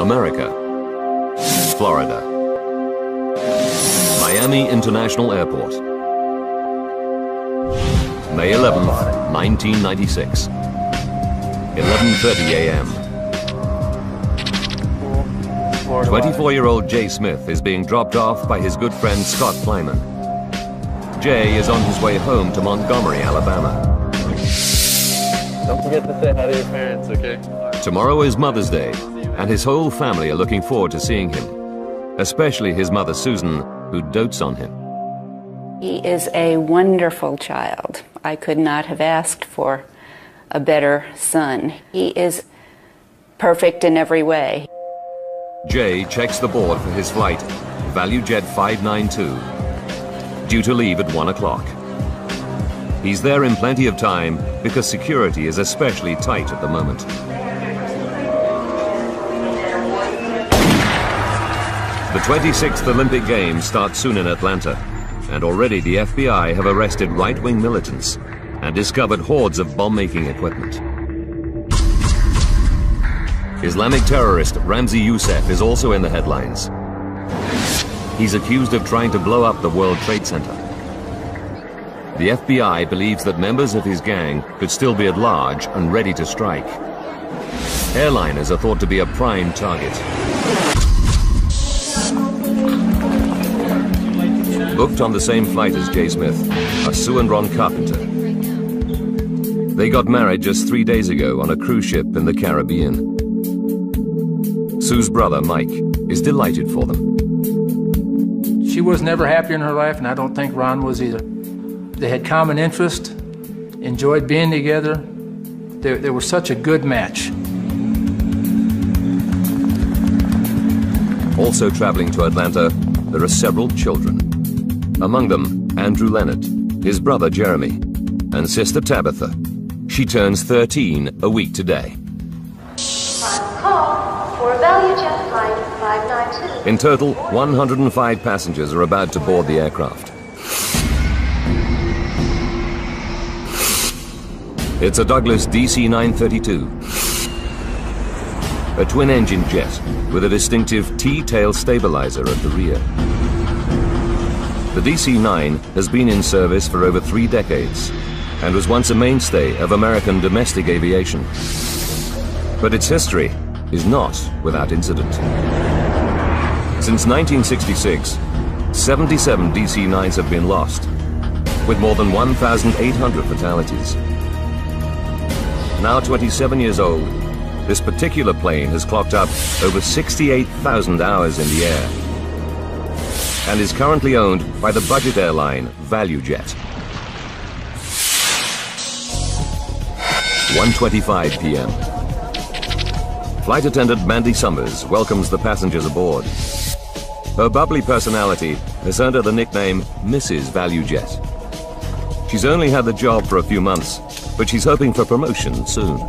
America, Florida, Miami International Airport, May 11th, 1996, 11:30 a.m. 24-year-old Jay Smith is being dropped off by his good friend Scott Kleiman. Jay is on his way home to Montgomery, Alabama. Don't forget to say hi to your parents, okay? Tomorrow is Mother's Day, and his whole family are looking forward to seeing him, especially his mother Susan, who dotes on him. He is a wonderful child. I could not have asked for a better son. He is perfect in every way. Jay checks the board for his flight, ValueJet 592, due to leave at 1 o'clock. He's there in plenty of time because security is especially tight at the moment. The 26th Olympic Games start soon in Atlanta, and already the FBI have arrested right-wing militants and discovered hordes of bomb-making equipment. Islamic terrorist Ramzi Youssef is also in the headlines. He's accused of trying to blow up the World Trade Center. The FBI believes that members of his gang could still be at large and ready to strike. Airliners are thought to be a prime target. Booked on the same flight as Jay Smith are Sue and Ron Carpenter. They got married just 3 days ago on a cruise ship in the Caribbean. Sue's brother, Mike, is delighted for them. She was never happier in her life, and I don't think Ron was either. They had common interest, enjoyed being together. They were such a good match. Also traveling to Atlanta, there are several children. Among them, Andrew Leonard, his brother Jeremy, and sister Tabitha. She turns 13 a week today. Final call for ValueJet Flight 592. In total, 105 passengers are about to board the aircraft. It's a Douglas DC-932, a twin-engine jet with a distinctive T-tail stabilizer at the rear. The DC-9 has been in service for over 3 decades and was once a mainstay of American domestic aviation. But its history is not without incident. Since 1966, 77 DC-9s have been lost, with more than 1,800 fatalities. Now 27 years old, this particular plane has clocked up over 68,000 hours in the air and is currently owned by the budget airline ValueJet. 1:25 p.m. Flight attendant Mandy Summers welcomes the passengers aboard. Her bubbly personality has earned her the nickname Mrs. ValueJet. She's only had the job for a few months, but she's hoping for promotion soon.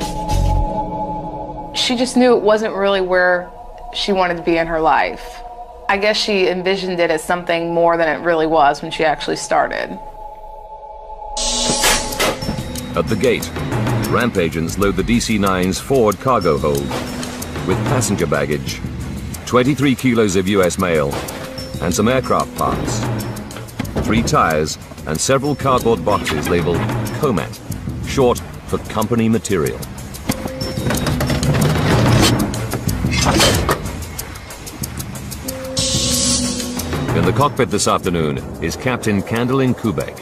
She just knew it wasn't really where she wanted to be in her life. I guess she envisioned it as something more than it really was when she actually started. At the gate, ramp agents load the DC-9's forward cargo hold with passenger baggage, 23 kilos of US mail, and some aircraft parts, 3 tires, and several cardboard boxes labeled COMAT, short for company material. In the cockpit this afternoon is Captain Candlin Kubek.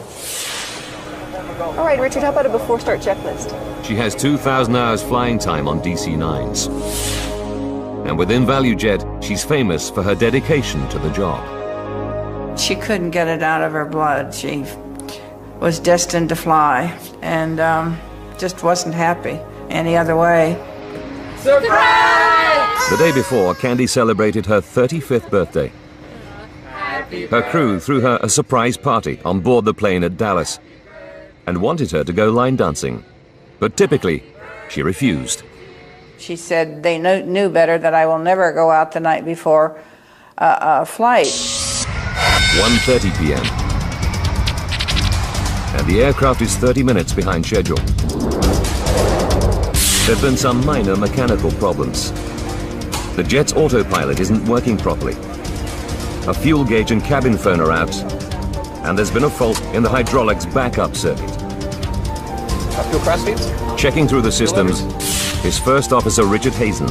All right, Richard, how about a before-start checklist? She has 2,000 hours flying time on DC-9s. And within ValueJet, she's famous for her dedication to the job. She couldn't get it out of her blood. She was destined to fly and just wasn't happy any other way. Surprise! The day before, Candy celebrated her 35th birthday. Her crew threw her a surprise party on board the plane at Dallas and wanted her to go line dancing. But typically, she refused. She said they knew better, that I will never go out the night before a flight. 1:30 p.m. And the aircraft is 30 minutes behind schedule. There have been some minor mechanical problems. The jet's autopilot isn't working properly. A fuel gauge and cabin phone are out, and there's been a fault in the hydraulics backup circuit. Fuel cross feeds? Checking through the systems is First Officer Richard Hazen.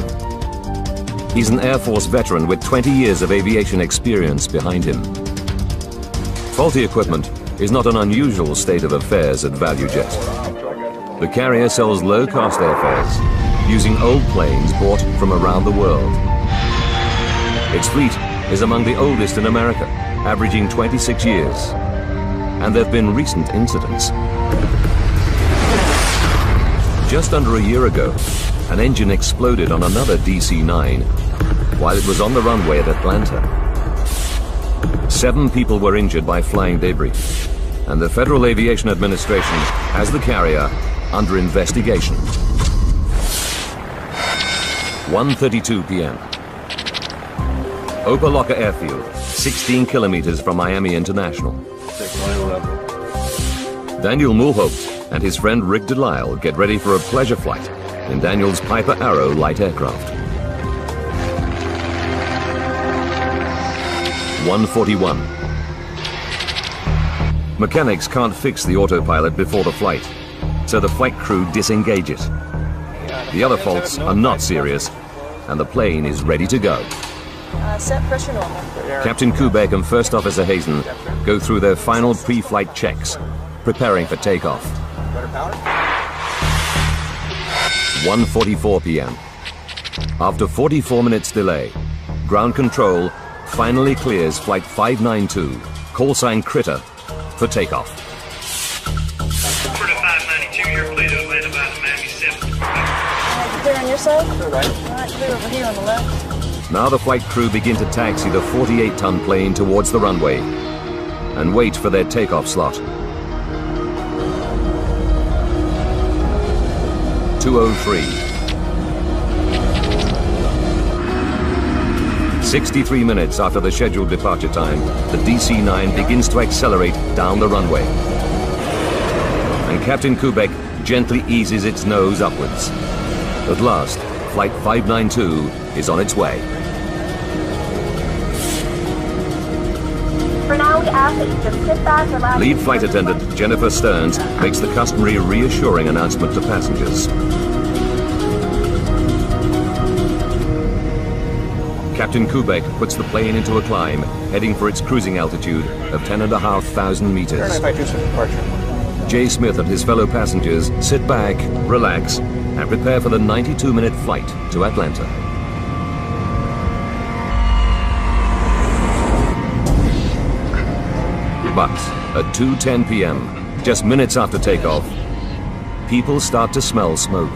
He's an Air Force veteran with 20 years of aviation experience behind him. Faulty equipment is not an unusual state of affairs at ValueJet. The carrier sells low-cost airfares using old planes bought from around the world. Its fleet is among the oldest in America, averaging 26 years. And there have been recent incidents. Just under a year ago, an engine exploded on another DC-9 while it was on the runway at Atlanta. 7 people were injured by flying debris, and the Federal Aviation Administration has the carrier under investigation. 1:32 p.m. Opa-locka Airfield, 16 kilometers from Miami International. Daniel Mulhaupt and his friend Rick Delisle get ready for a pleasure flight in Daniel's Piper Arrow light aircraft. 1:41. Mechanics can't fix the autopilot before the flight, so the flight crew disengage it. The other faults are not serious, and the plane is ready to go. Set pressure normal. Captain Kubek and First Officer Hazen go through their final pre-flight checks, preparing for takeoff. 1:44 p.m. After 44 minutes delay, ground control finally clears Flight 592, call sign Critter, for takeoff. For the 592, you're clear to Atlanta by the Miami 7. Clear on your side? Right. All right, clear over here on the left. Now the flight crew begin to taxi the 48-ton plane towards the runway and wait for their takeoff slot. 2:03. 63 minutes after the scheduled departure time, the DC-9 begins to accelerate down the runway. And Captain Kubek gently eases its nose upwards. At last, Flight 592 is on its way. For now, we ask that you just sit back, relax. Lead flight attendant Jennifer Stearns makes the customary reassuring announcement to passengers. Captain Kubek puts the plane into a climb, heading for its cruising altitude of 10,500 meters. Jay Smith and his fellow passengers sit back, relax, and prepare for the 92-minute flight to Atlanta. But at 2:10 p.m., just minutes after takeoff, people start to smell smoke.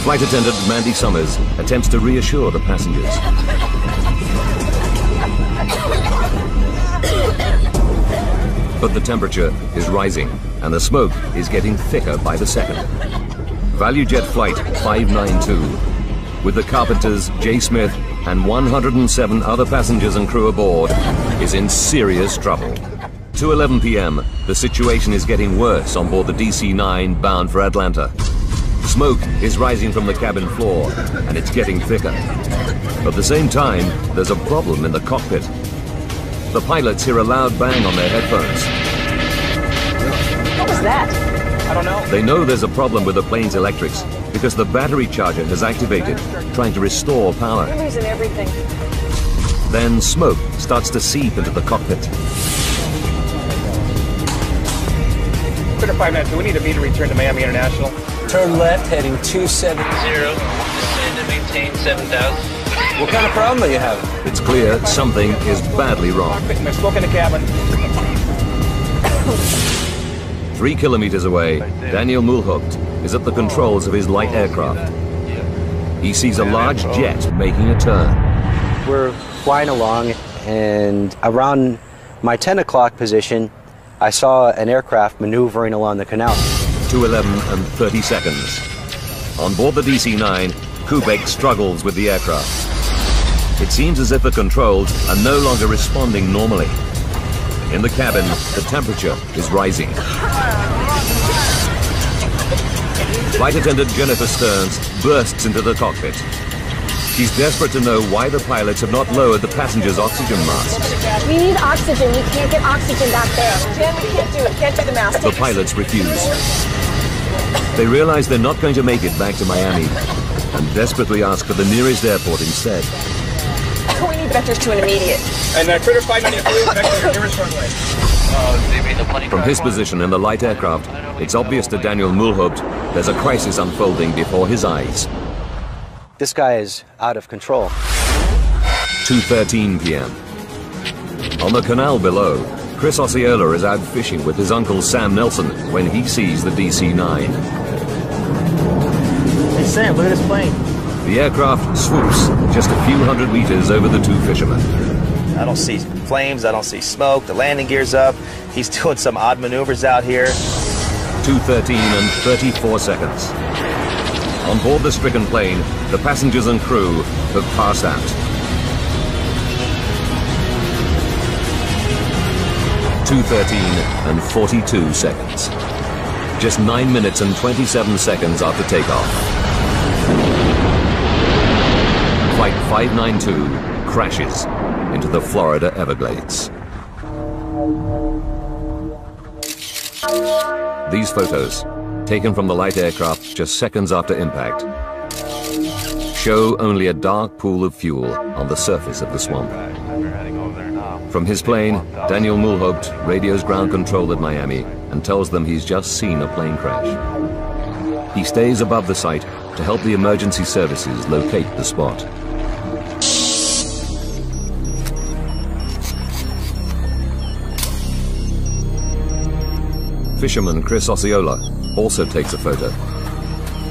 Flight attendant Mandy Summers attempts to reassure the passengers. But the temperature is rising, and the smoke is getting thicker by the second. ValueJet Flight 592, with the carpenters, Jay Smith, and 107 other passengers and crew aboard, is in serious trouble. 2:11 p.m., the situation is getting worse on board the DC-9 bound for Atlanta. Smoke is rising from the cabin floor, and it's getting thicker. At the same time, there's a problem in the cockpit. The pilots hear a loud bang on their headphones. What was that? I don't know. They know there's a problem with the plane's electrics because the battery charger has activated, trying to restore power. We're losing everything. Then smoke starts to seep into the cockpit. Critter 592, we need a V to return to Miami International. Turn left, heading 270. Descend and maintain 7,000. What kind of problem are you having? It's clear something is badly wrong. There's smoke in the cabin. 3 kilometers away, Daniel Mulhaupt is at the controls of his light aircraft. He sees a large jet making a turn. We're flying along, and around my 10 o'clock position, I saw an aircraft maneuvering along the canal. 2:11 and 30 seconds. On board the DC-9, Kubek struggles with the aircraft. It seems as if the controls are no longer responding normally. In the cabin, the temperature is rising. Flight attendant Jennifer Stearns bursts into the cockpit. She's desperate to know why the pilots have not lowered the passengers' oxygen masks. We need oxygen. We can't get oxygen back there. Jen, we can't do it. Can't do the mask. The pilots refuse. They realize they're not going to make it back to Miami and desperately ask for the nearest airport instead. We need vectors to an immediate. And Critter 592, back to your nearest runway. From his position in the light aircraft, it's obvious to Daniel Mulhaupt there's a crisis unfolding before his eyes. This guy is out of control. 2:13 p.m. On the canal below, Chris Osceola is out fishing with his uncle Sam Nelson when he sees the DC-9. Hey Sam, look at this plane. The aircraft swoops just a few hundred meters over the two fishermen. I don't see flames, I don't see smoke, the landing gear's up. He's doing some odd maneuvers out here. 2:13 and 34 seconds. On board the stricken plane, the passengers and crew have passed out. 2:13 and 42 seconds. Just 9 minutes and 27 seconds after takeoff. Flight 592 crashes into the Florida Everglades. These photos, taken from the light aircraft just seconds after impact, show only a dark pool of fuel on the surface of the swamp. From his plane, Daniel Mulhaupt radios ground control at Miami and tells them he's just seen a plane crash. He stays above the site to help the emergency services locate the spot. Fisherman Chris Osceola also takes a photo.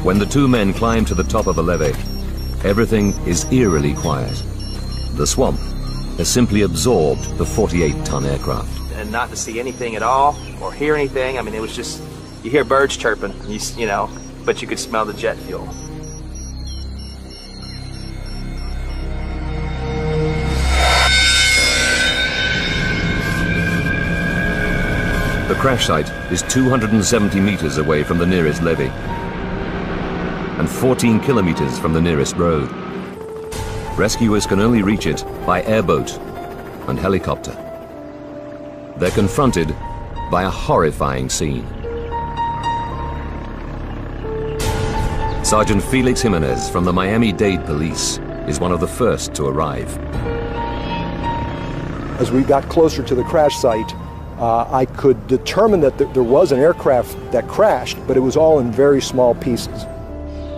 When the two men climb to the top of the levee, everything is eerily quiet. The swamp has simply absorbed the 48-ton aircraft. And not to see anything at all or hear anything. I mean, it was just, you hear birds chirping, you know, but you could smell the jet fuel. The crash site is 270 meters away from the nearest levee and 14 kilometers from the nearest road. Rescuers can only reach it by airboat and helicopter. They're confronted by a horrifying scene. Sergeant Felix Jimenez from the Miami-Dade Police is one of the first to arrive. As we got closer to the crash site, I could determine that there was an aircraft that crashed, but it was all in very small pieces.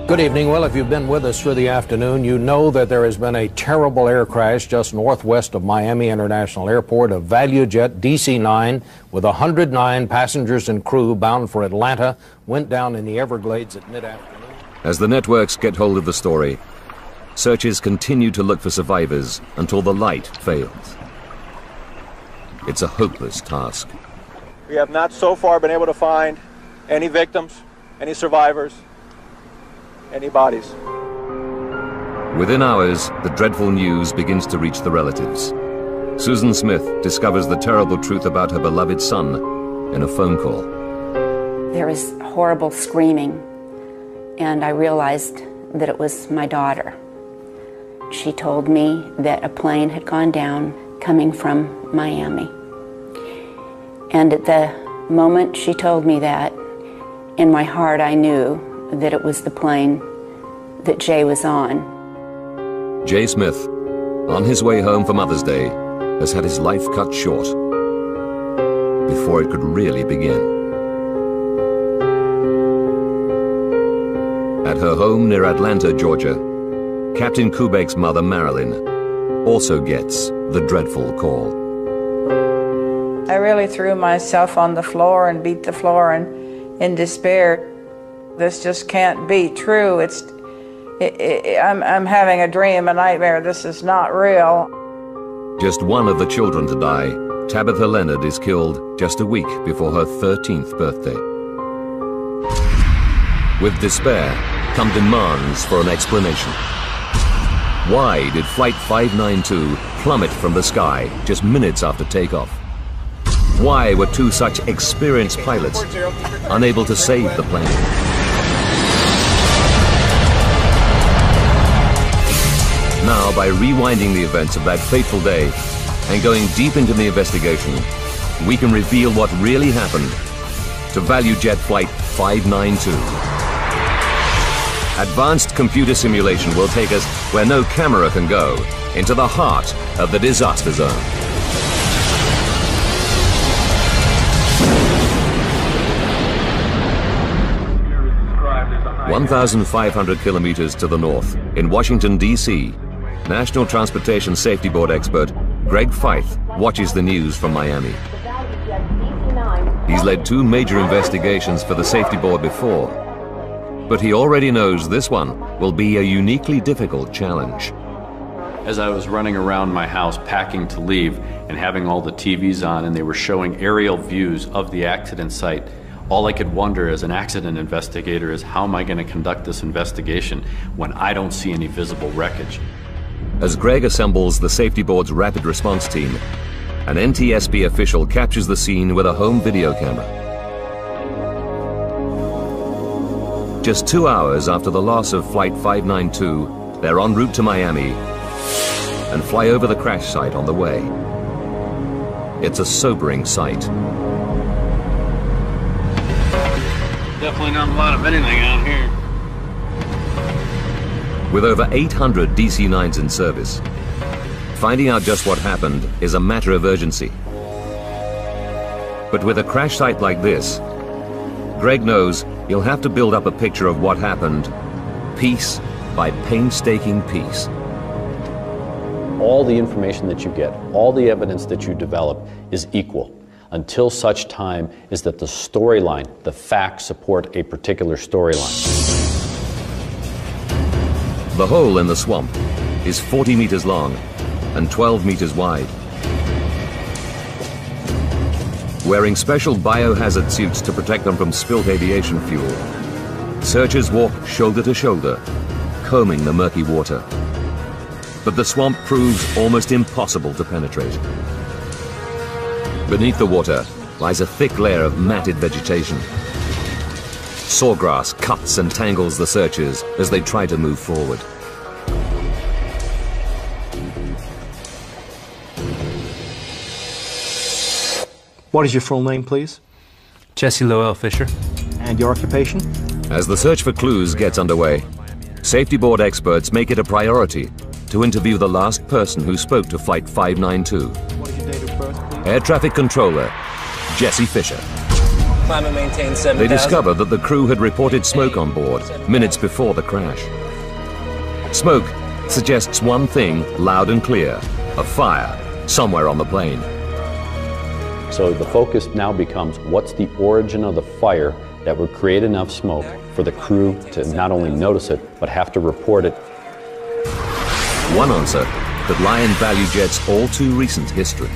Good evening. Well, if you've been with us through the afternoon, you know that there has been a terrible air crash just northwest of Miami International Airport. A ValueJet DC-9 with 109 passengers and crew bound for Atlanta went down in the Everglades at mid-afternoon. As the networks get hold of the story, searchers continue to look for survivors until the light fails. It's a hopeless task. We have not so far been able to find any victims, any survivors, any bodies. Within hours, the dreadful news begins to reach the relatives. Susan Smith discovers the terrible truth about her beloved son in a phone call. There was horrible screaming, and I realized that it was my daughter. She told me that a plane had gone down coming from Miami. And at the moment she told me that, in my heart I knew that it was the plane that Jay was on. Jay Smith, on his way home for Mother's Day, has had his life cut short before it could really begin. At her home near Atlanta, Georgia, Captain Kubek's mother, Marilyn, also gets the dreadful call. I really threw myself on the floor and beat the floor in despair. This just can't be true. I'm having a dream, a nightmare. This is not real. Just one of the children to die, Tabitha Leonard, is killed just a week before her 13th birthday. With despair come demands for an explanation. Why did Flight 592 plummet from the sky just minutes after takeoff? Why were two such experienced pilots unable to save the plane? now, by rewinding the events of that fateful day and going deep into the investigation, we can reveal what really happened to ValueJet Flight 592. Advanced computer simulation will take us where no camera can go, into the heart of the disaster zone. 1,500 kilometers to the north, in Washington, D.C., National Transportation Safety Board expert Greg Feith watches the news from Miami. He's led 2 major investigations for the Safety Board before, but he already knows this one will be a uniquely difficult challenge. As I was running around my house packing to leave and having all the TVs on and they were showing aerial views of the accident site, all I could wonder as an accident investigator is how am I going to conduct this investigation when I don't see any visible wreckage? As Greg assembles the Safety Board's rapid response team, an NTSB official captures the scene with a home video camera. Just 2 hours after the loss of Flight 592, they're en route to Miami and fly over the crash site on the way. It's a sobering sight. Definitely not a lot of anything out here. With over 800 DC-9s in service, finding out just what happened is a matter of urgency. But with a crash site like this, Greg knows he'll have to build up a picture of what happened, piece by painstaking piece. All the information that you get, all the evidence that you develop is equal until such time is that the storyline, the facts support a particular storyline. The hole in the swamp is 40 meters long and 12 meters wide. Wearing special biohazard suits to protect them from spilt aviation fuel, searchers walk shoulder to shoulder, combing the murky water. But the swamp proves almost impossible to penetrate. Beneath the water lies a thick layer of matted vegetation. Sawgrass cuts and tangles the searchers as they try to move forward. What is your full name, please? Jesse Lowell Fisher. And your occupation? As the search for clues gets underway, Safety Board experts make it a priority to interview the last person who spoke to Flight 592. What is your date of birth, please? Air Traffic Controller Jesse Fisher. Climb and maintain 7,000. They discover that the crew had reported smoke on board minutes before the crash. Smoke suggests one thing loud and clear: a fire somewhere on the plane. So the focus now becomes what's the origin of the fire that would create enough smoke for the crew to not only notice it, but have to report it. One answer could lie in ValueJet's all too recent history.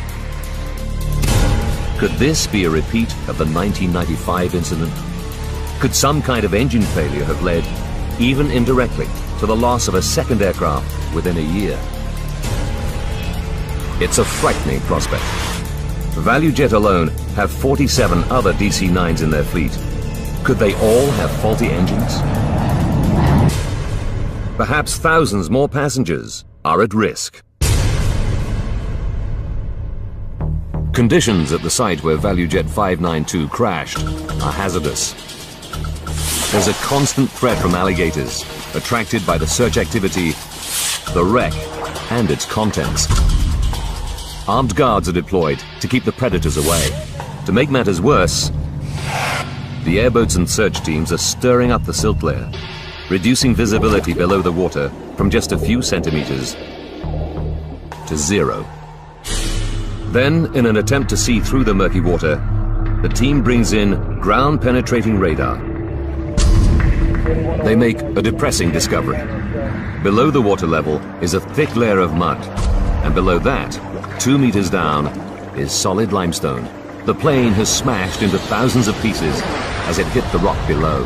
Could this be a repeat of the 1995 incident? Could some kind of engine failure have led, even indirectly, to the loss of a second aircraft within a year? It's a frightening prospect. ValueJet alone have 47 other DC-9s in their fleet. Could they all have faulty engines? Perhaps thousands more passengers are at risk. Conditions at the site where ValueJet 592 crashed are hazardous. There's a constant threat from alligators, attracted by the search activity, the wreck, and its contents. Armed guards are deployed to keep the predators away. To make matters worse, the airboats and search teams are stirring up the silt layer, reducing visibility below the water from just a few centimeters to 0. Then, in an attempt to see through the murky water, the team brings in ground-penetrating radar. They make a depressing discovery. Below the water level is a thick layer of mud, and below that, 2 meters down, is solid limestone. The plane has smashed into thousands of pieces as it hit the rock below.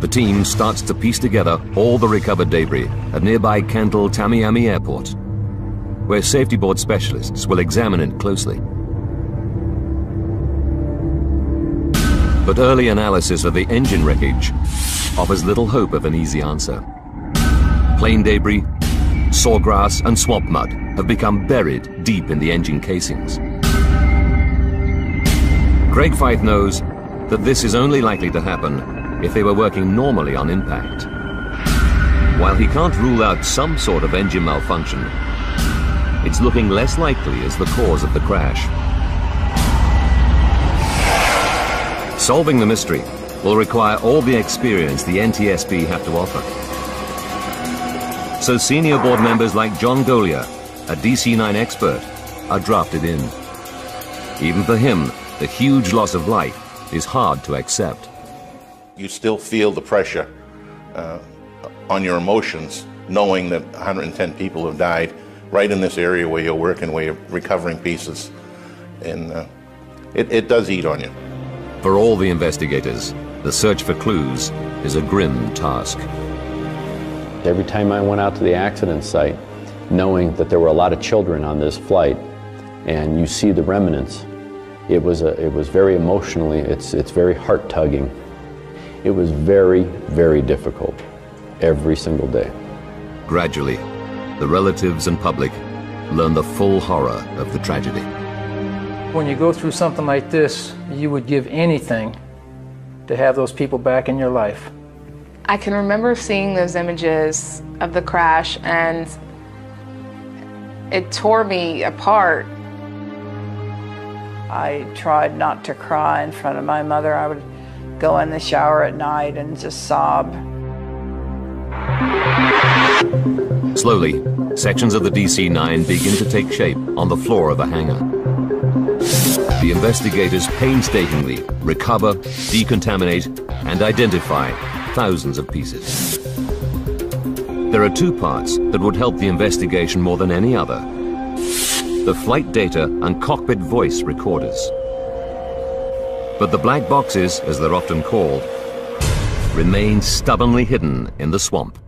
The team starts to piece together all the recovered debris at nearby Kendall Tamiami Airport, where Safety Board specialists will examine it closely. But early analysis of the engine wreckage offers little hope of an easy answer. Plane debris, sawgrass and swamp mud have become buried deep in the engine casings. Craig Fyfe knows that this is only likely to happen if they were working normally on impact. While he can't rule out some sort of engine malfunction, it's looking less likely as the cause of the crash. Solving the mystery will require all the experience the NTSB have to offer. So senior board members like John Golier, a DC-9 expert, are drafted in. Even for him, the huge loss of life is hard to accept. You still feel the pressure on your emotions, knowing that 110 people have died right in this area where you're working, where you're recovering pieces. And it does eat on you. For all the investigators, the search for clues is a grim task. Every time I went out to the accident site, knowing that there were a lot of children on this flight, and you see the remnants, it was very emotionally, it's very heart-tugging. It was very, very difficult every single day. Gradually, the relatives and public learn the full horror of the tragedy. When you go through something like this, you would give anything to have those people back in your life. I can remember seeing those images of the crash, and it tore me apart. I tried not to cry in front of my mother. I would go in the shower at night and just sob. Slowly, sections of the DC-9 begin to take shape on the floor of the hangar. The investigators painstakingly recover, decontaminate, and identify thousands of pieces. There are two parts that would help the investigation more than any other: the flight data and cockpit voice recorders. But the black boxes, as they're often called, remain stubbornly hidden in the swamp.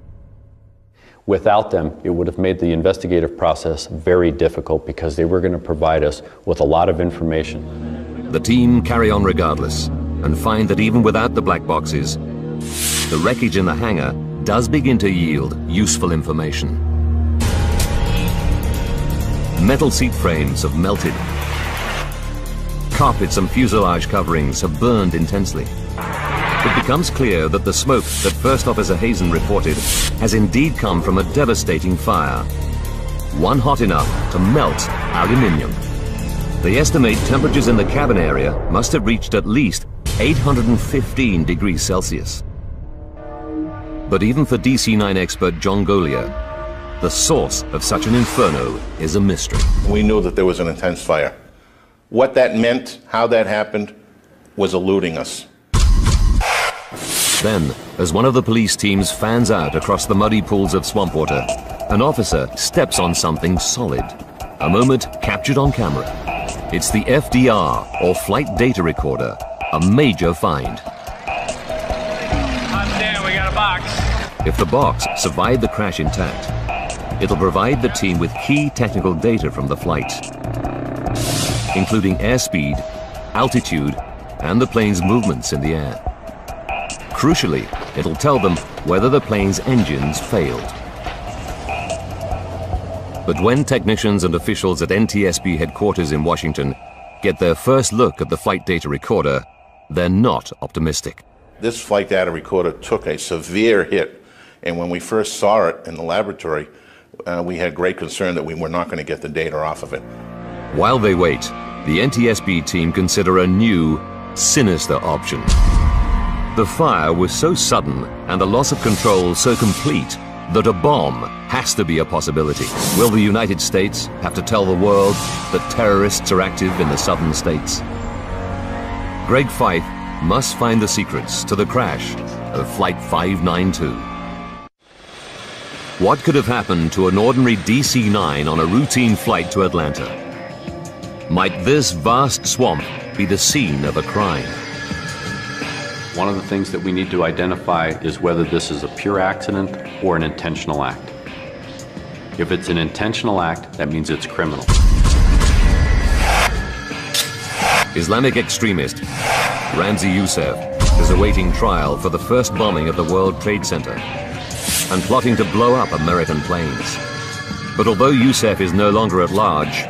Without them, it would have made the investigative process very difficult because they were going to provide us with a lot of information. The team carry on regardless and find that even without the black boxes, the wreckage in the hangar does begin to yield useful information. Metal seat frames have melted. Carpets and fuselage coverings have burned intensely. It becomes clear that the smoke that First Officer Hazen reported has indeed come from a devastating fire, one hot enough to melt aluminium. They estimate temperatures in the cabin area must have reached at least 815 degrees Celsius. But even for DC-9 expert John Golier, the source of such an inferno is a mystery. We knew that there was an intense fire. What that meant, how that happened, was eluding us. Then, as one of the police teams fans out across the muddy pools of swamp water, an officer steps on something solid. A moment captured on camera. It's the FDR, or Flight Data Recorder, a major find. Damn, we got a box. If the box survived the crash intact, it'll provide the team with key technical data from the flight, including airspeed, altitude, and the plane's movements in the air. Crucially, it'll tell them whether the plane's engines failed. But when technicians and officials at NTSB headquarters in Washington get their first look at the flight data recorder, they're not optimistic. This flight data recorder took a severe hit, and when we first saw it in the laboratory, we had great concern that we were not going to get the data off of it. While they wait, the NTSB team consider a new, sinister option. The fire was so sudden and the loss of control so complete that a bomb has to be a possibility. Will the United States have to tell the world that terrorists are active in the southern states? Craig Fyfe must find the secrets to the crash of Flight 592. What could have happened to an ordinary DC-9 on a routine flight to Atlanta? Might this vast swamp be the scene of a crime? One of the things that we need to identify is whether this is a pure accident or an intentional act. If it's an intentional act, that means it's criminal. Islamic extremist Ramzi Youssef is awaiting trial for the first bombing of the World Trade Center and plotting to blow up American planes. But although Youssef is no longer at large,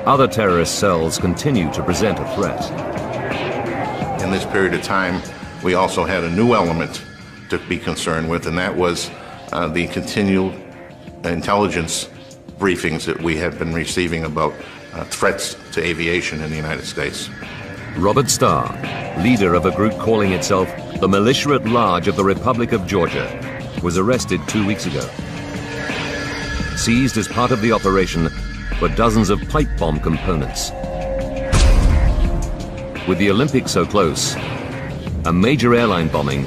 other terrorist cells continue to present a threat. In this period of time, we also had a new element to be concerned with, and that was the continual intelligence briefings that we have been receiving about threats to aviation in the United States. Robert Starr, leader of a group calling itself the Militia at Large of the Republic of Georgia, was arrested 2 weeks ago. Seized as part of the operation were dozens of pipe bomb components. With the Olympics so close, a major airline bombing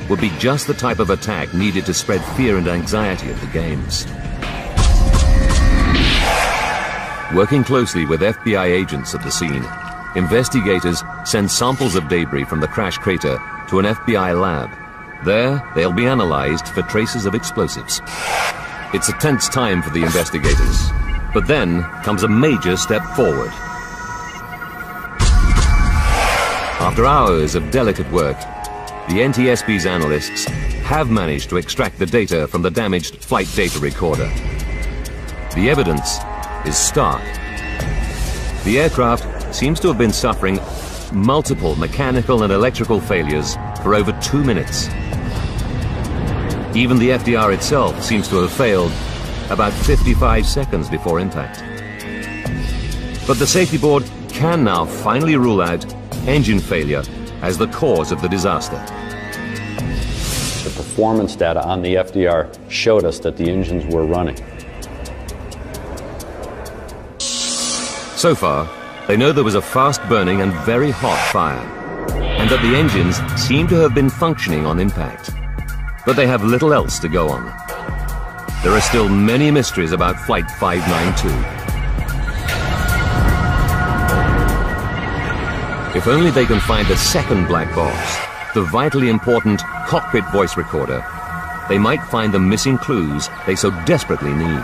would be just the type of attack needed to spread fear and anxiety at the Games. Working closely with FBI agents at the scene, investigators send samples of debris from the crash crater to an FBI lab. There, they'll be analyzed for traces of explosives. It's a tense time for the investigators, but then comes a major step forward. After hours of delicate work, the NTSB's analysts have managed to extract the data from the damaged flight data recorder. The evidence is stark. The aircraft seems to have been suffering multiple mechanical and electrical failures for over 2 minutes. Even the FDR itself seems to have failed about 55 seconds before impact. But the safety board can now finally rule out engine failure as the cause of the disaster. The performance data on the FDR showed us that the engines were running. So far, they know there was a fast-burning and very hot fire, and that the engines seem to have been functioning on impact. But they have little else to go on. There are still many mysteries about Flight 592. If only they can find the second black box, the vitally important cockpit voice recorder, they might find the missing clues they so desperately need.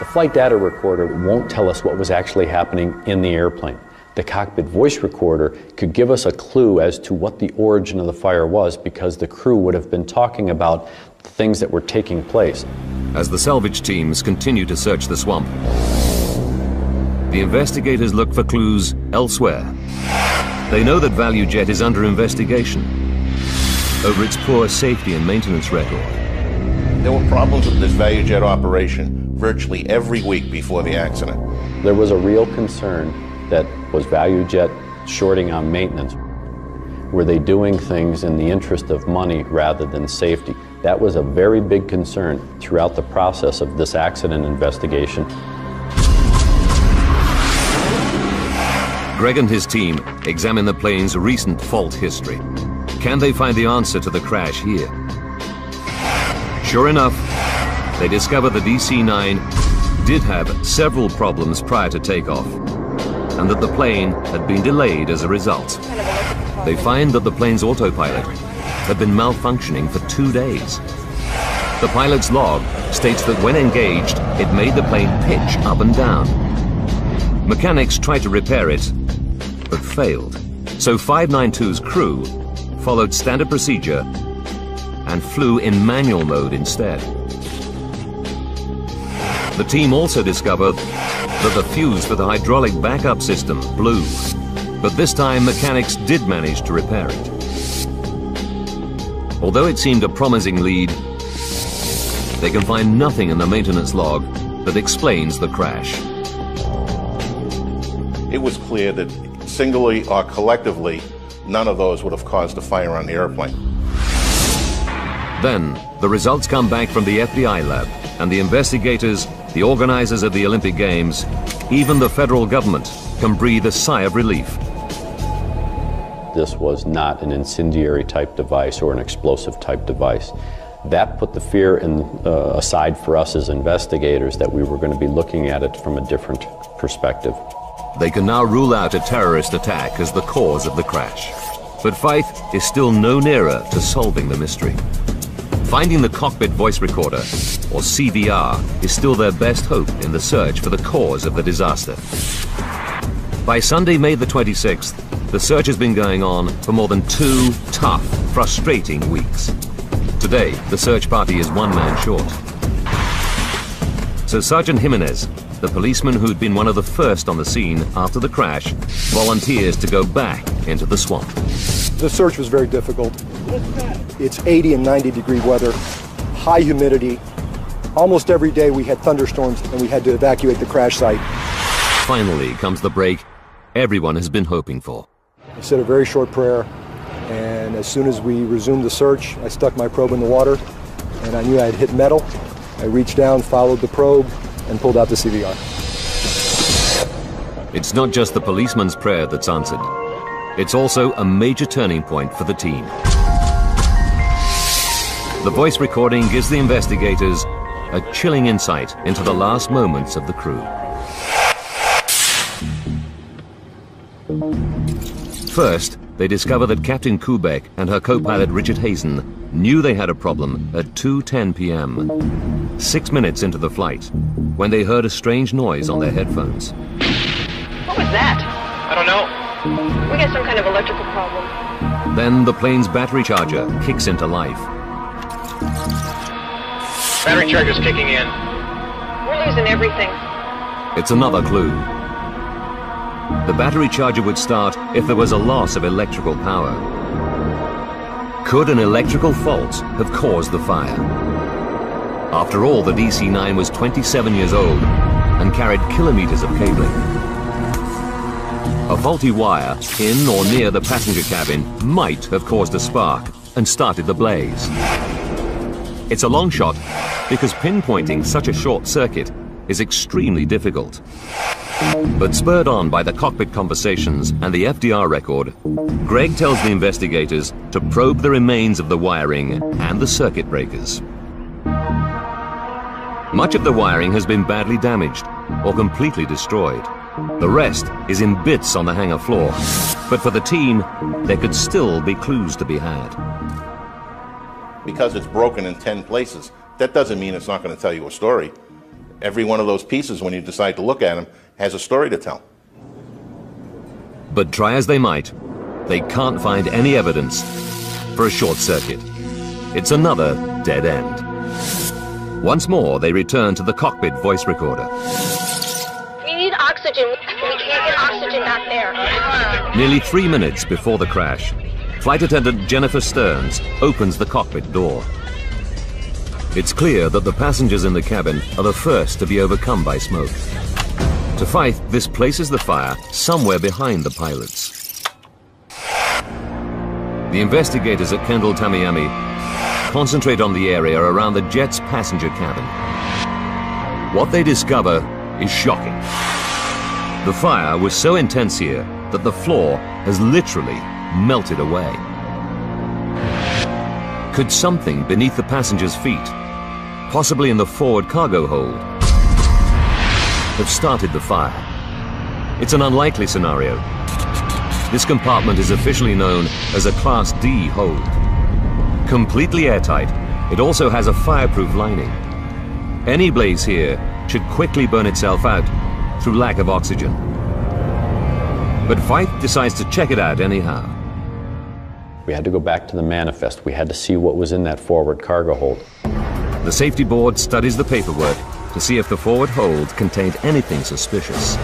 The flight data recorder won't tell us what was actually happening in the airplane. The cockpit voice recorder could give us a clue as to what the origin of the fire was, because the crew would have been talking about the things that were taking place. As the salvage teams continue to search the swamp, the investigators look for clues elsewhere. They know that ValueJet is under investigation over its poor safety and maintenance record. There were problems with this ValueJet operation virtually every week before the accident. There was a real concern that was ValueJet shorting on maintenance. Were they doing things in the interest of money rather than safety? That was a very big concern throughout the process of this accident investigation. Greg and his team examine the plane's recent fault history. Can they find the answer to the crash here? Sure enough, they discover the DC-9 did have several problems prior to takeoff, and that the plane had been delayed as a result. They find that the plane's autopilot had been malfunctioning for 2 days. The pilot's log states that when engaged, it made the plane pitch up and down. Mechanics tried to repair it, but failed. So 592's crew followed standard procedure and flew in manual mode instead. The team also discovered that the fuse for the hydraulic backup system blew, but this time mechanics did manage to repair it. Although it seemed a promising lead, they can find nothing in the maintenance log that explains the crash. It was clear that singly or collectively, none of those would have caused a fire on the airplane. Then, the results come back from the FBI lab, and the investigators, the organizers of the Olympic Games, even the federal government can breathe a sigh of relief. This was not an incendiary type device or an explosive type device. That put the fear aside for us as investigators that we were going to be looking at it from a different perspective. They can now rule out a terrorist attack as the cause of the crash. But Faith is still no nearer to solving the mystery. Finding the cockpit voice recorder, or CVR, is still their best hope in the search for the cause of the disaster. By Sunday, May the 26th, the search has been going on for more than 2 tough, frustrating weeks. Today, the search party is 1 man short. So Sergeant Jimenez, the policeman who'd been one of the first on the scene after the crash, volunteers to go back into the swamp. The search was very difficult. It's 80 and 90 degree weather, high humidity. Almost every day we had thunderstorms and we had to evacuate the crash site. Finally comes the break everyone has been hoping for. I said a very short prayer, and as soon as we resumed the search, I stuck my probe in the water, and I knew I had hit metal. I reached down, followed the probe, and pulled out the CVR. It's not just the policeman's prayer that's answered. It's also a major turning point for the team. The voice recording gives the investigators a chilling insight into the last moments of the crew. First, they discover that Captain Kubek and her co-pilot Richard Hazen knew they had a problem at 2:10 p.m., 6 minutes into the flight, when they heard a strange noise on their headphones. What was that? I don't know. We got some kind of electrical problem. Then the plane's battery charger kicks into life. Battery charger's kicking in. We're losing everything. It's another clue. The battery charger would start if there was a loss of electrical power. Could an electrical fault have caused the fire? After all, the DC-9 was 27 years old and carried kilometers of cabling. A faulty wire in or near the passenger cabin might have caused a spark and started the blaze. It's a long shot because pinpointing such a short circuit is extremely difficult. But spurred on by the cockpit conversations and the FDR record, Greg tells the investigators to probe the remains of the wiring and the circuit breakers. Much of the wiring has been badly damaged or completely destroyed. The rest is in bits on the hangar floor. But for the team, there could still be clues to be had. Because it's broken in 10 places, that doesn't mean it's not going to tell you a story. Every one of those pieces, when you decide to look at them, has a story to tell. But try as they might, they can't find any evidence for a short circuit. It's another dead end. Once more, they return to the cockpit voice recorder. We need oxygen. We can't get oxygen back there. Nearly 3 minutes before the crash, Flight Attendant Jennifer Stearns opens the cockpit door. It's clear that the passengers in the cabin are the first to be overcome by smoke. To Fife, this places the fire somewhere behind the pilots. The investigators at Kendall Tamiami concentrate on the area around the jet's passenger cabin. What they discover is shocking. The fire was so intense here that the floor has literally melted away. Could something beneath the passengers' feet, possibly in the forward cargo hold, have started the fire? It's an unlikely scenario. This compartment is officially known as a Class D hold. Completely airtight, it also has a fireproof lining. Any blaze here should quickly burn itself out through lack of oxygen. But Fife decides to check it out anyhow. We had to go back to the manifest. We had to see what was in that forward cargo hold. The safety board studies the paperwork to see if the forward hold contained anything suspicious.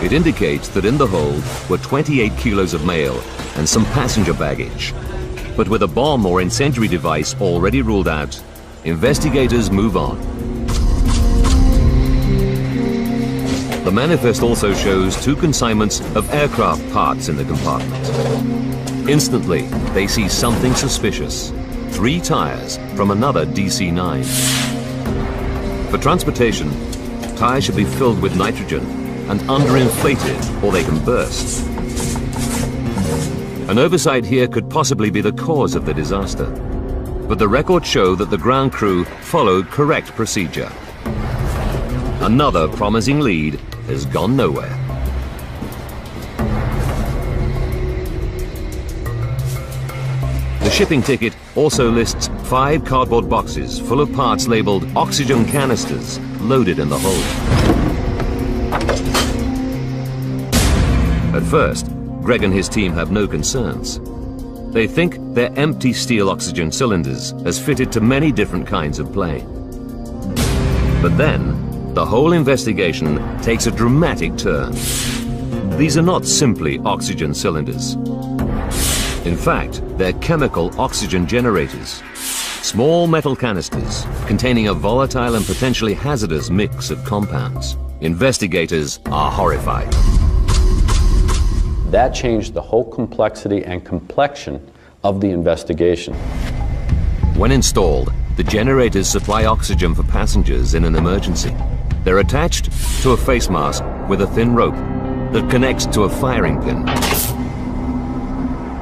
It indicates that in the hold were 28 kilos of mail and some passenger baggage. But with a bomb or incendiary device already ruled out, investigators move on. The manifest also shows 2 consignments of aircraft parts in the compartment. Instantly, they see something suspicious. 3 tires from another DC-9. For transportation, tires should be filled with nitrogen and underinflated or they can burst. An oversight here could possibly be the cause of the disaster. But the records show that the ground crew followed correct procedure. Another promising lead has gone nowhere. The shipping ticket also lists 5 cardboard boxes full of parts labeled oxygen canisters loaded in the hold. At first, Greg and his team have no concerns. They think they're empty steel oxygen cylinders as fitted to many different kinds of plane. But then, the whole investigation takes a dramatic turn. These are not simply oxygen cylinders. In fact, they're chemical oxygen generators. Small metal canisters containing a volatile and potentially hazardous mix of compounds. Investigators are horrified. That changed the whole complexity and complexion of the investigation. When installed, the generators supply oxygen for passengers in an emergency. They're attached to a face mask with a thin rope that connects to a firing pin.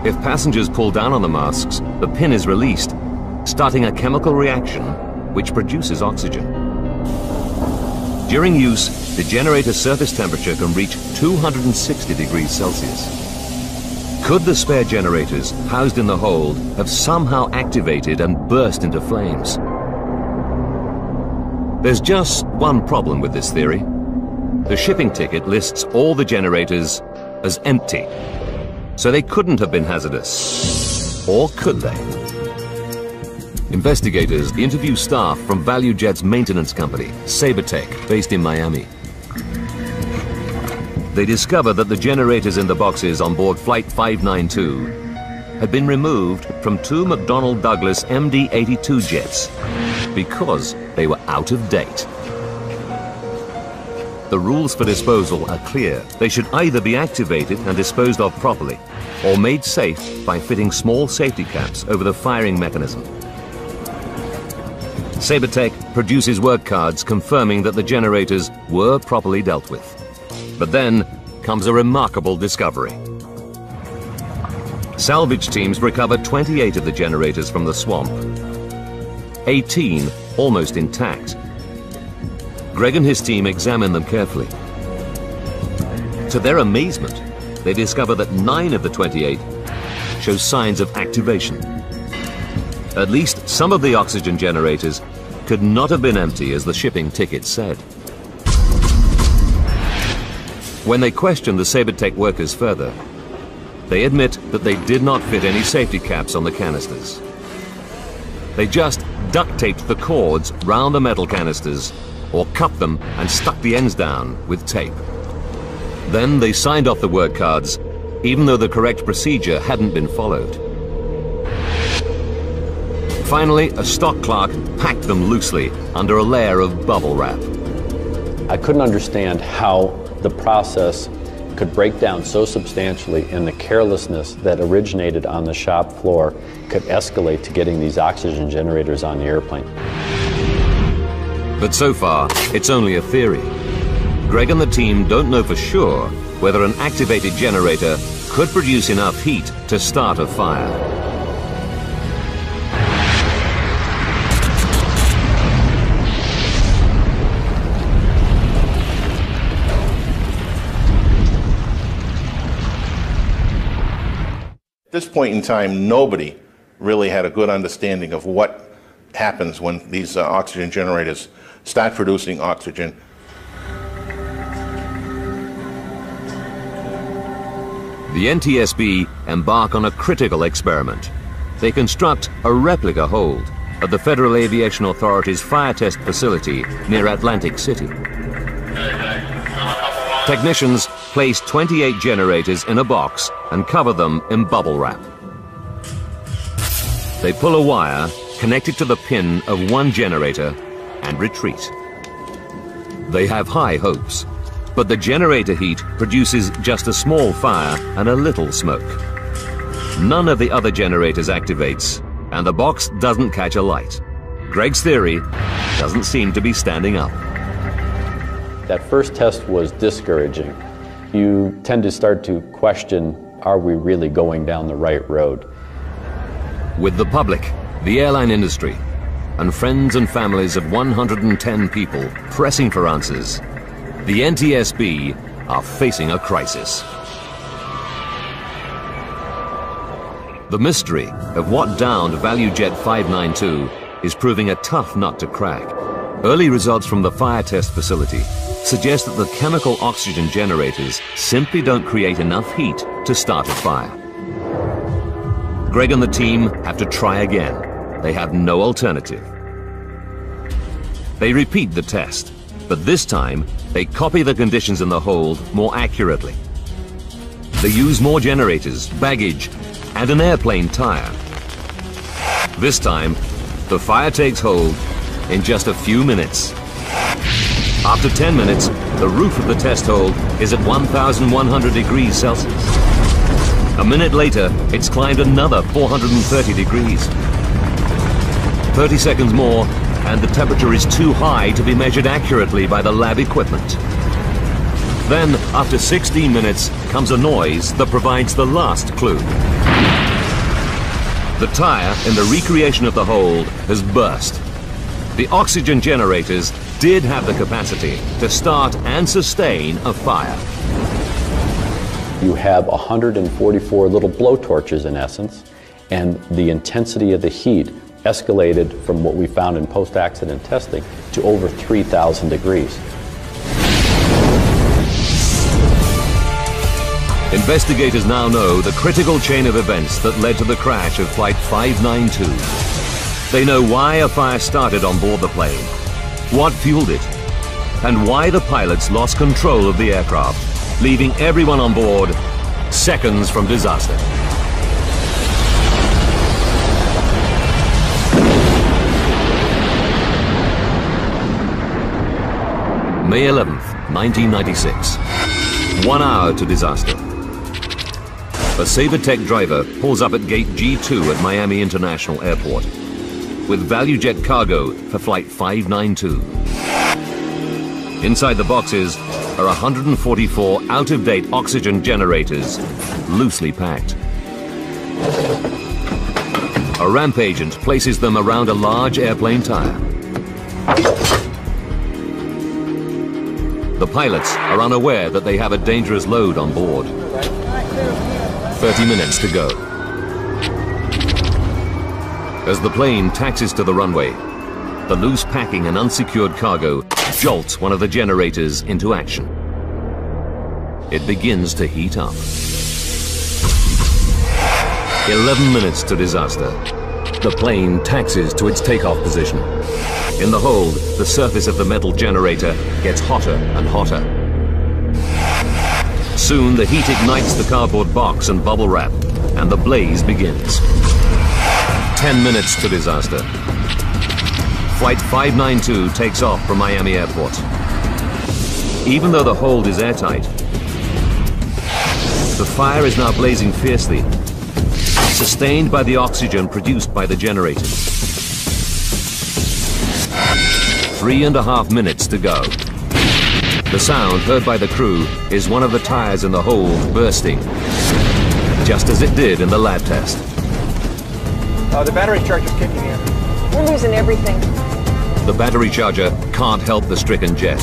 If passengers pull down on the masks, the pin is released, starting a chemical reaction which produces oxygen. During use, the generator's surface temperature can reach 260 degrees Celsius. Could the spare generators housed in the hold have somehow activated and burst into flames? There's just one problem with this theory. The shipping ticket lists all the generators as empty, so they couldn't have been hazardous. Or could they? Investigators interview staff from ValueJet's maintenance company, Sabertech, based in Miami. They discover that the generators in the boxes on board Flight 592 had been removed from 2 McDonnell Douglas MD-82 jets because they were out of date. The rules for disposal are clear. They should either be activated and disposed of properly, or made safe by fitting small safety caps over the firing mechanism. Sabertech produces work cards confirming that the generators were properly dealt with. But then comes a remarkable discovery. Salvage teams recovered 28 of the generators from the swamp, 18 almost intact. Greg and his team examined them carefully. To their amazement, they discover that 9 of the 28 show signs of activation. At least some of the oxygen generators could not have been empty as the shipping ticket said. When they questioned the Sabertech workers further, they admit that they did not fit any safety caps on the canisters. They just duct taped the cords round the metal canisters or cupped them and stuck the ends down with tape. Then they signed off the work cards, even though the correct procedure hadn't been followed. Finally, a stock clerk packed them loosely under a layer of bubble wrap. I couldn't understand how the process could break down so substantially, and the carelessness that originated on the shop floor could escalate to getting these oxygen generators on the airplane. But so far, it's only a theory. Greg and the team don't know for sure whether an activated generator could produce enough heat to start a fire. At this point in time, nobody really had a good understanding of what happens when these oxygen generators start producing oxygen. The NTSB embark on a critical experiment. They construct a replica hold at the Federal Aviation Authority's fire test facility near Atlantic City. Technicians place 28 generators in a box and cover them in bubble wrap. They pull a wire connected to the pin of one generator and retreat. They have high hopes, but the generator heat produces just a small fire and a little smoke. None of the other generators activates, and the box doesn't catch a light. Greg's theory doesn't seem to be standing up. That first test was discouraging. You tend to start to question, are we really going down the right road? With the public, the airline industry, and friends and families of 110 people pressing for answers, the NTSB are facing a crisis. The mystery of what downed ValueJet 592 is proving a tough nut to crack. Early results from the fire test facility suggest that the chemical oxygen generators simply don't create enough heat to start a fire. Greg and the team have to try again. They have no alternative. They repeat the test, but this time they copy the conditions in the hold more accurately. They use more generators, baggage, and an airplane tire. This time, the fire takes hold in just a few minutes. After 10 minutes, the roof of the test hold is at 1,100 degrees Celsius. A minute later, it's climbed another 430 degrees. 30 seconds more, and the temperature is too high to be measured accurately by the lab equipment. Then, after 16 minutes, comes a noise that provides the last clue. The tire in the recreation of the hold has burst. The oxygen generators did have the capacity to start and sustain a fire. You have 144 little blowtorches in essence, and the intensity of the heat escalated from what we found in post-accident testing to over 3,000 degrees. Investigators now know the critical chain of events that led to the crash of Flight 592. They know why a fire started on board the plane, what fueled it, and why the pilots lost control of the aircraft, leaving everyone on board seconds from disaster. May 11th, 1996. 1 hour to disaster. A Sabertech driver pulls up at gate G2 at Miami International Airport with ValueJet cargo for Flight 592. Inside the boxes are 144 out-of-date oxygen generators, loosely packed. A ramp agent places them around a large airplane tire. The pilots are unaware that they have a dangerous load on board. 30 minutes to go. As the plane taxis to the runway, the loose packing and unsecured cargo jolts one of the generators into action. It begins to heat up. 11 minutes to disaster. The plane taxis to its takeoff position. In the hold, the surface of the metal generator gets hotter and hotter. Soon, the heat ignites the cardboard box and bubble wrap, and the blaze begins. 10 minutes to disaster. Flight 592 takes off from Miami Airport. Even though the hold is airtight, the fire is now blazing fiercely, sustained by the oxygen produced by the generators. 3.5 minutes to go. The sound heard by the crew is one of the tires in the hold bursting, just as it did in the lab test. The battery charge is kicking in. We're losing everything. The battery charger can't help the stricken jet,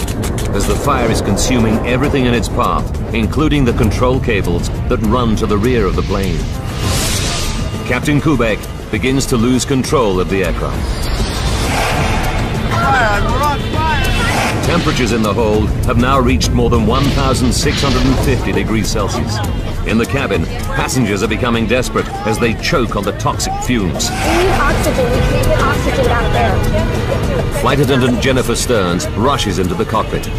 as the fire is consuming everything in its path, including the control cables that run to the rear of the plane. Captain Kubek begins to lose control of the aircraft. Temperatures in the hold have now reached more than 1,650 degrees Celsius. In the cabin, passengers are becoming desperate as they choke on the toxic fumes. We need oxygen. We can't get oxygen without air. Flight attendant Jennifer Stearns rushes into the cockpit,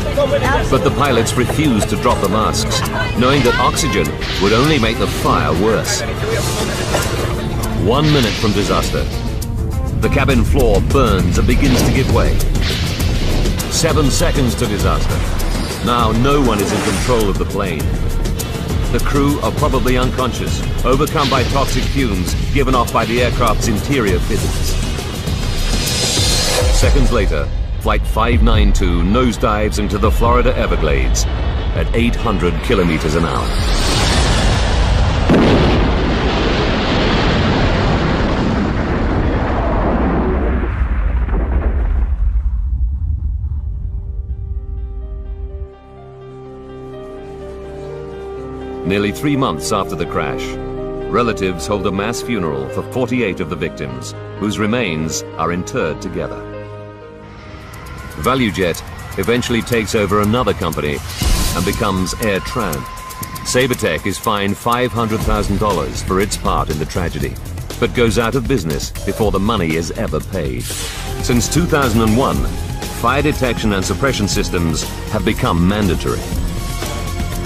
but the pilots refuse to drop the masks, knowing that oxygen would only make the fire worse. 1 minute from disaster. The cabin floor burns and begins to give way. 7 seconds to disaster. Now no one is in control of the plane. The crew are probably unconscious, overcome by toxic fumes given off by the aircraft's interior fittings. Seconds later, Flight 592 nosedives into the Florida Everglades at 800 kilometers an hour. Nearly 3 months after the crash, relatives hold a mass funeral for 48 of the victims, whose remains are interred together. ValueJet eventually takes over another company and becomes AirTran. Sabertech is fined $500,000 for its part in the tragedy, but goes out of business before the money is ever paid. Since 2001, fire detection and suppression systems have become mandatory.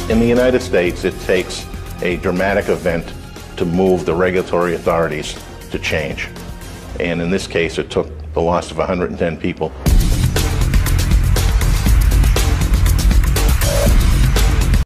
In the United States, it takes a dramatic event to move the regulatory authorities to change. And in this case, it took the loss of 110 people